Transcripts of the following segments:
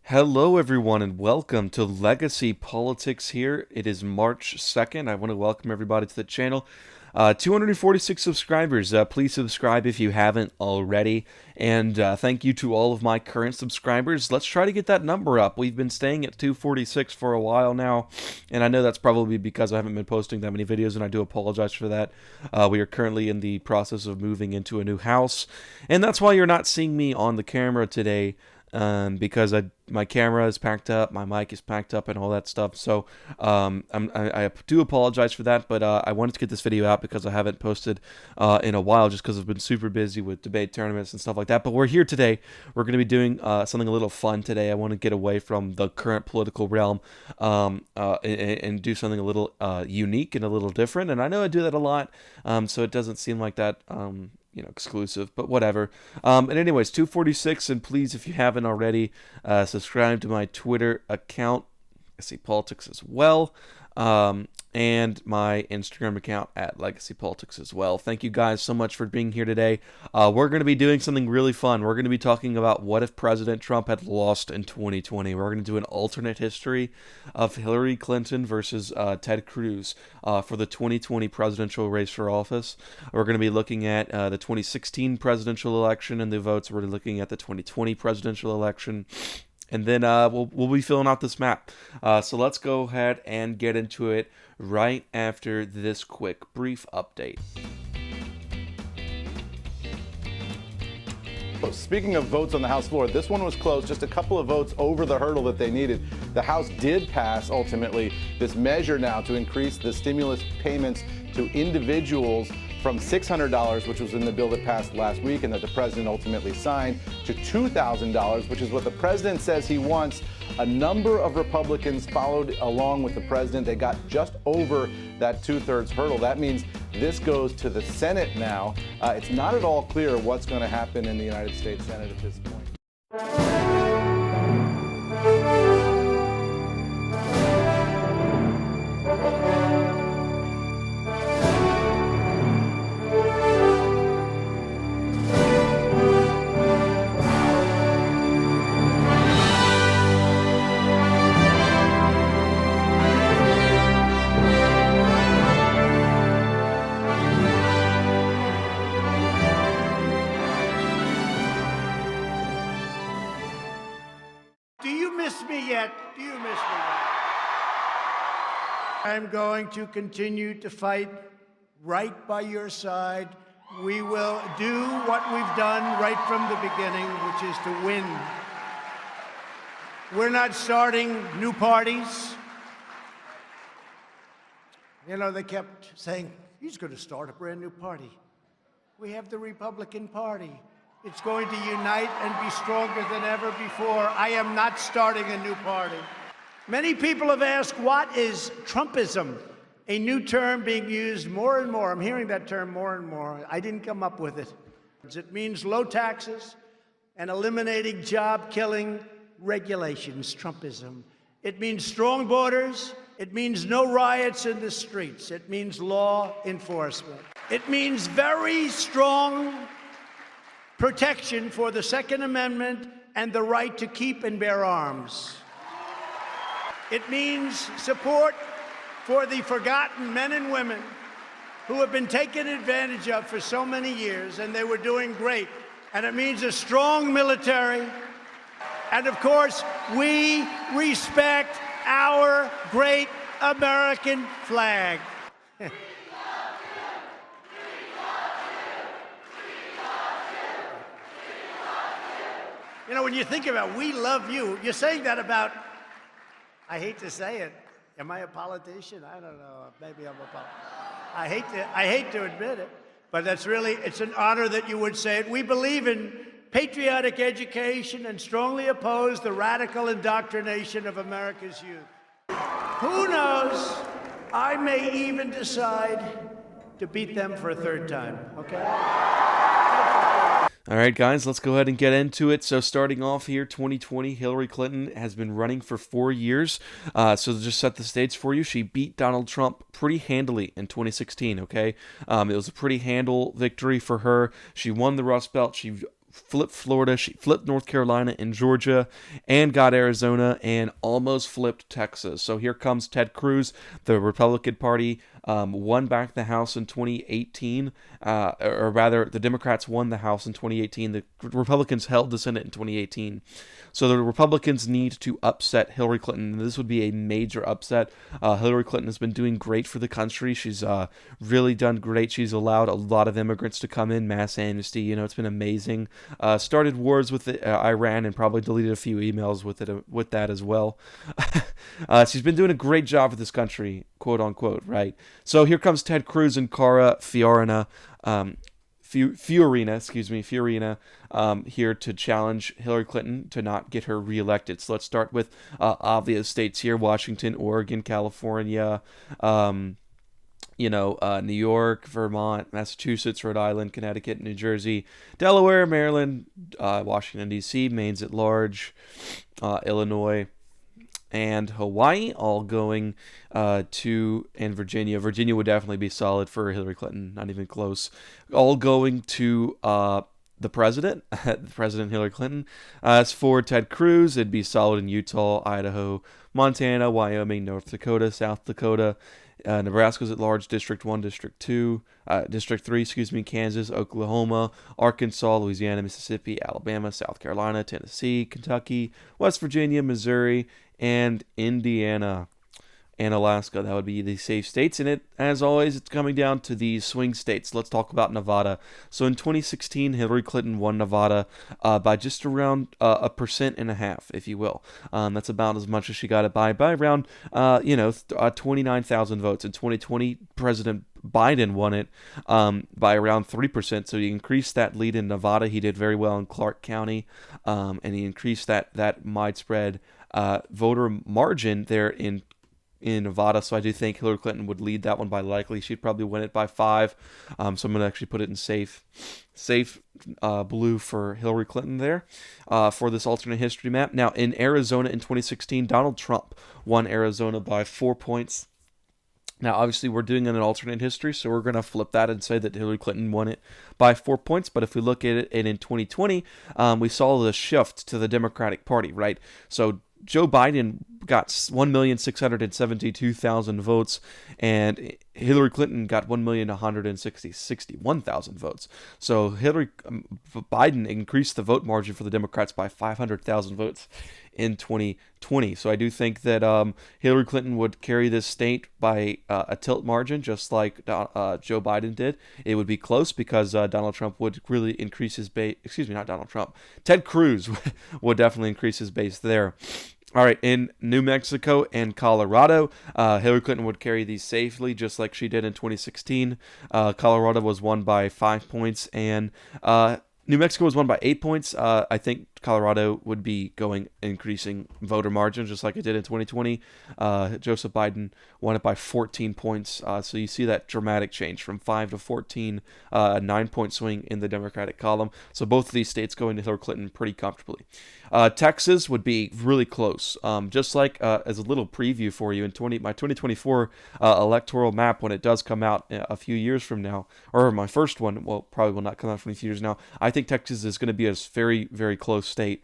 Hello, everyone, and welcome to Legacy Politics here. It is March 2nd. I want to welcome everybody to the channel. 246 subscribers. Please subscribe if you haven't already. And thank you to all of my current subscribers. Let's try to get that number up. We've been staying at 246 for a while now. And I know that's probably because I haven't been posting that many videos, and I do apologize for that. We are currently in the process of moving into a new house. And that's why you're not seeing me on the camera today. Because my camera is packed up, my mic is packed up, and all that stuff. So I do apologize for that, but I wanted to get this video out because I haven't posted in a while, just because I've been super busy with debate tournaments and stuff like that. But we're here today. We're going to be doing something a little fun today. I want to get away from the current political realm and do something a little unique and a little different. And I know I do that a lot, so it doesn't seem like that exclusive, but whatever. And anyways, 246, and please, if you haven't already, subscribe to my Twitter account, Legacy Politics as well, and my Instagram account at Legacy Politics as well. Thank you guys so much for being here today. We're going to be doing something really fun. We're going to be talking about what if President Trump had lost in 2020. We're going to do an alternate history of Hillary Clinton versus Ted Cruz for the 2020 presidential race for office. We're going to be looking at the 2016 presidential election and the votes. We're looking at the 2020 presidential election. And then we'll be filling out this map. So let's go ahead and get into it right after this quick, brief update. Speaking of votes on the House floor, this one was close, just a couple of votes over the hurdle that they needed. The House did pass, ultimately, this measure now to increase the stimulus payments to individuals from $600, which was in the bill that passed last week and that the president ultimately signed, to $2,000, which is what the president says he wants. A number of Republicans followed along with the president. They got just over that two-thirds hurdle. That means this goes to the Senate now. It's not at all clear what's going to happen in the United States Senate at this point. I'm going to continue to fight right by your side. We will do what we've done right from the beginning, which is to win. We're not starting new parties. You know, they kept saying, he's going to start a brand new party. We have the Republican Party. It's going to unite and be stronger than ever before. I am not starting a new party. Many people have asked, what is Trumpism? A new term being used more and more. I'm hearing that term more and more. I didn't come up with it. It means low taxes and eliminating job-killing regulations, Trumpism. It means strong borders. It means no riots in the streets. It means law enforcement. It means very strong protection for the Second Amendment and the right to keep and bear arms. It means support for the forgotten men and women who have been taken advantage of for so many years, and they were doing great. And it means a strong military. And of course, we respect our great American flag. You know, when you think about we love you, you're saying that about, I hate to say it. Am I a politician? I don't know. Maybe I'm a politician. I hate to admit it, but that's really, it's an honor that you would say it. We believe in patriotic education and strongly oppose the radical indoctrination of America's youth. Who knows? I may even decide to beat them for a third time, okay? All right, guys, let's go ahead and get into it. So starting off here, 2020, Hillary Clinton has been running for 4 years. So to just set the stage for you, she beat Donald Trump pretty handily in 2016, okay? It was a pretty handle victory for her. She won the Rust Belt. She flipped Florida, she flipped North Carolina and Georgia, and got Arizona, and almost flipped Texas. So here comes Ted Cruz. The Republican Party won back the House in 2018, or rather, the Democrats won the House in 2018. The Republicans held the Senate in 2018. So the Republicans need to upset Hillary Clinton. This would be a major upset. Hillary Clinton has been doing great for the country. She's really done great. She's allowed a lot of immigrants to come in, mass amnesty. You know, it's been amazing. Started wars with Iran and probably deleted a few emails with that as well. She's been doing a great job for this country, quote unquote, right? So here comes Ted Cruz and Cara Fiorina. Fiorina, here to challenge Hillary Clinton to not get her reelected. So let's start with obvious states here: Washington, Oregon, California, New York, Vermont, Massachusetts, Rhode Island, Connecticut, New Jersey, Delaware, Maryland, Washington, D.C., Maine's at large, Illinois, and Hawaii, all going and Virginia. Virginia would definitely be solid for Hillary Clinton, not even close. All going to the president, President Hillary Clinton. As for Ted Cruz, it'd be solid in Utah, Idaho, Montana, Wyoming, North Dakota, South Dakota. Nebraska's at large, District 1, District 2, District 3, Kansas, Oklahoma, Arkansas, Louisiana, Mississippi, Alabama, South Carolina, Tennessee, Kentucky, West Virginia, Missouri, and Indiana and Alaska. That would be the safe states. And as always, it's coming down to the swing states. Let's talk about Nevada. So in 2016, Hillary Clinton won Nevada by just around 1.5%, if you will. That's about as much as she got it by around 29,000 votes. In 2020, President Biden won it by around 3%. So he increased that lead in Nevada. He did very well in Clark County, and he increased that widespread voter margin there in Nevada. So I do think Hillary Clinton would lead that one by likely. She'd probably win it by 5. So I'm going to actually put it in safe blue for Hillary Clinton there for this alternate history map. Now in Arizona in 2016, Donald Trump won Arizona by 4 points. Now, obviously, we're doing an alternate history, so we're going to flip that and say that Hillary Clinton won it by 4 points. But if we look at it in 2020, we saw the shift to the Democratic Party, right? So Joe Biden got 1,672,000 votes, and Hillary Clinton got 1,161,000 votes. So Biden increased the vote margin for the Democrats by 500,000 votes in 2020. So I do think that Hillary Clinton would carry this state by a tilt margin, just like Joe Biden did. It would be close because Donald Trump would really increase his base. Excuse me, not Donald Trump. Ted Cruz would definitely increase his base there. All right, in New Mexico and Colorado, Hillary Clinton would carry these safely, just like she did in 2016. Colorado was won by 5 points, and New Mexico was won by 8 points. I think Colorado would be increasing voter margin, just like it did in 2020. Joseph Biden won it by 14 points. So you see that dramatic change from 5 to 14, a 9-point swing in the Democratic column. So both of these states going to Hillary Clinton pretty comfortably. Texas would be really close. Just like as a little preview for you, my 2024 electoral map, when it does come out a few years from now, or my first one, probably will not come out for a few years now, I think Texas is going to be a very, very close state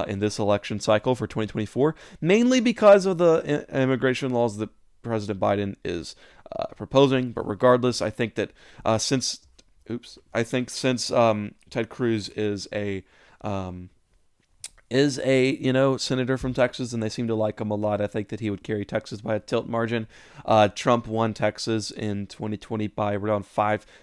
in this election cycle for 2024, mainly because of the immigration laws that President Biden is proposing. But regardless, I think that since Ted Cruz is a senator from Texas, and they seem to like him a lot, I think that he would carry Texas by a tilt margin. Trump won Texas in 2020 by around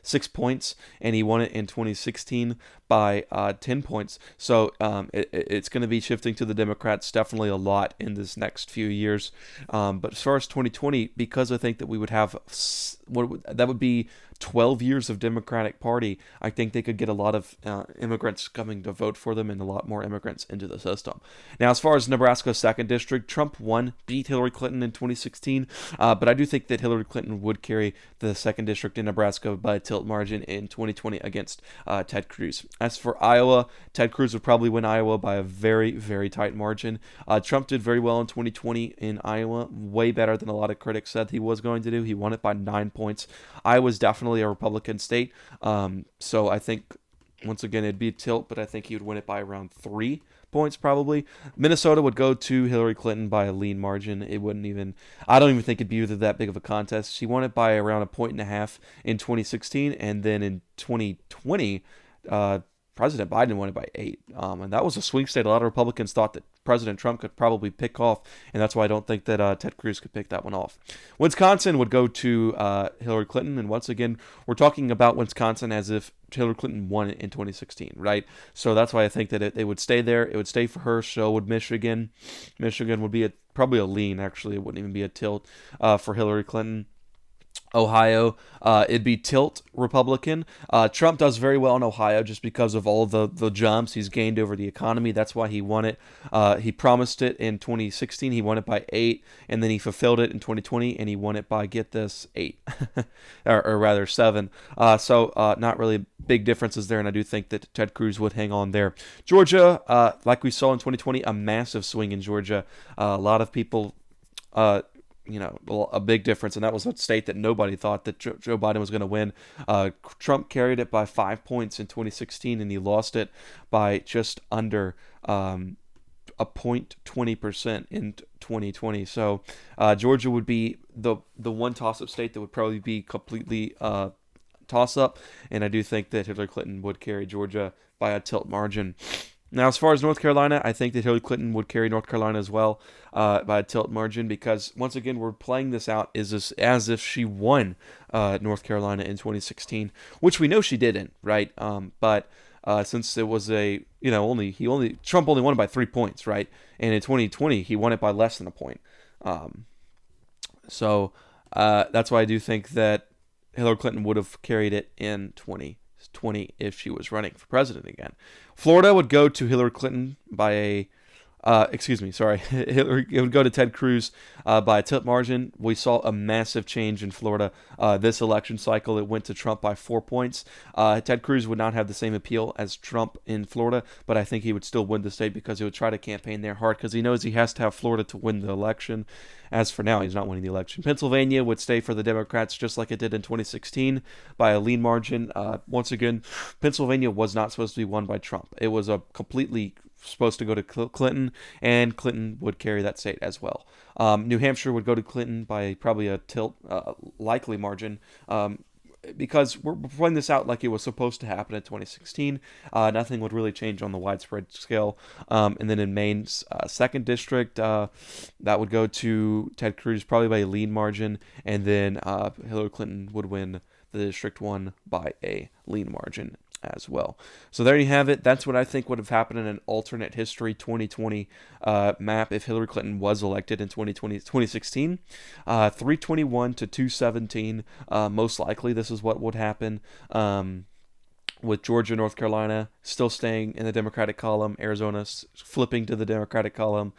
6 points, and he won it in 2016 by 10 points. So it's going to be shifting to the Democrats definitely a lot in this next few years. But as far as 2020, because I think that we would have that would be 12 years of Democratic Party, I think they could get a lot of immigrants coming to vote for them and a lot more immigrants into the system. Now, as far as Nebraska's 2nd District, Trump beat Hillary Clinton in 2016, but I do think that Hillary Clinton would carry the 2nd District in Nebraska by a tilt margin in 2020 against Ted Cruz. As for Iowa, Ted Cruz would probably win Iowa by a very, very tight margin. Trump did very well in 2020 in Iowa, way better than a lot of critics said he was going to do. He won it by 9 points. Iowa's definitely a Republican state, so I think Once again, it'd be a tilt, but I think he would win it by around 3 points probably. Minnesota would go to Hillary Clinton by a lean margin. It wouldn't even, I don't even think it'd be that big of a contest. She won it by around 1.5 in 2016, and then in 2020, President Biden won it by 8. And that was a swing state. A lot of Republicans thought that President Trump could probably pick off, and that's why I don't think that Ted Cruz could pick that one off. Wisconsin would go to Hillary Clinton, and once again, we're talking about Wisconsin as if Hillary Clinton won it in 2016, right? So that's why I think that it would stay there. It would stay for her. So would Michigan. Michigan would be probably a lean, actually. It wouldn't even be a tilt for Hillary Clinton. Ohio, it'd be tilt Republican. Trump does very well in Ohio just because of all the jumps he's gained over the economy. That's why he won it. He promised it in 2016. He won it by 8, and then he fulfilled it in 2020, and he won it by, get this, 8, or rather 7. So not really big differences there, and I do think that Ted Cruz would hang on there. Georgia, like we saw in 2020, a massive swing in Georgia. A lot of people... a big difference, and that was a state that nobody thought that Joe Biden was going to win. Trump carried it by 5 points in 2016, and he lost it by just under a 0.20% in 2020. So Georgia would be the one toss-up state that would probably be completely toss-up, and I do think that Hillary Clinton would carry Georgia by a tilt margin. Now, as far as North Carolina, I think that Hillary Clinton would carry North Carolina as well by a tilt margin, because, once again, we're playing this out as if she won North Carolina in 2016, which we know she didn't, right? But since it was Trump only won it by 3 points, right? And in 2020, he won it by less than a point. So that's why I do think that Hillary Clinton would have carried it in 2020 if she was running for president again. Florida would go to Hillary Clinton by it would go to Ted Cruz by a tilt margin. We saw a massive change in Florida this election cycle. It went to Trump by 4 points. Ted Cruz would not have the same appeal as Trump in Florida, but I think he would still win the state because he would try to campaign there hard because he knows he has to have Florida to win the election. As for now, he's not winning the election. Pennsylvania would stay for the Democrats just like it did in 2016 by a lean margin. Once again, Pennsylvania was not supposed to be won by Trump. It was supposed to go to Clinton, and Clinton would carry that state as well. New Hampshire would go to Clinton by probably a tilt likely margin, because we're playing this out like it was supposed to happen in 2016. Nothing would really change on the widespread scale. And then in Maine's 2nd district, that would go to Ted Cruz probably by a lean margin, and then Hillary Clinton would win the District 1 by a lean margin as well. So there you have it. That's what I think would have happened in an alternate history 2020 map if Hillary Clinton was elected in 2016. 321 to 217. Most likely this is what would happen. With Georgia, North Carolina still staying in the Democratic column, Arizona flipping to the Democratic column,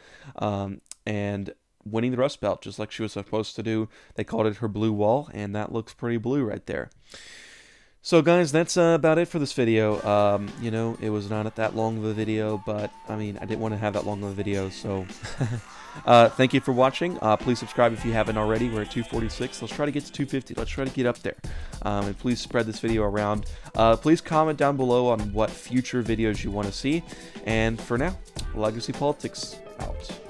and winning the Rust Belt just like she was supposed to do. They called it her blue wall, and that looks pretty blue right there. So guys, that's about it for this video. It was not that long of a video, but I didn't want to have that long of a video, so thank you for watching. Please subscribe if you haven't already. We're at 246. Let's try to get to 250. Let's try to get up there. And please spread this video around. Please comment down below on what future videos you want to see. And for now, Legacy Politics out.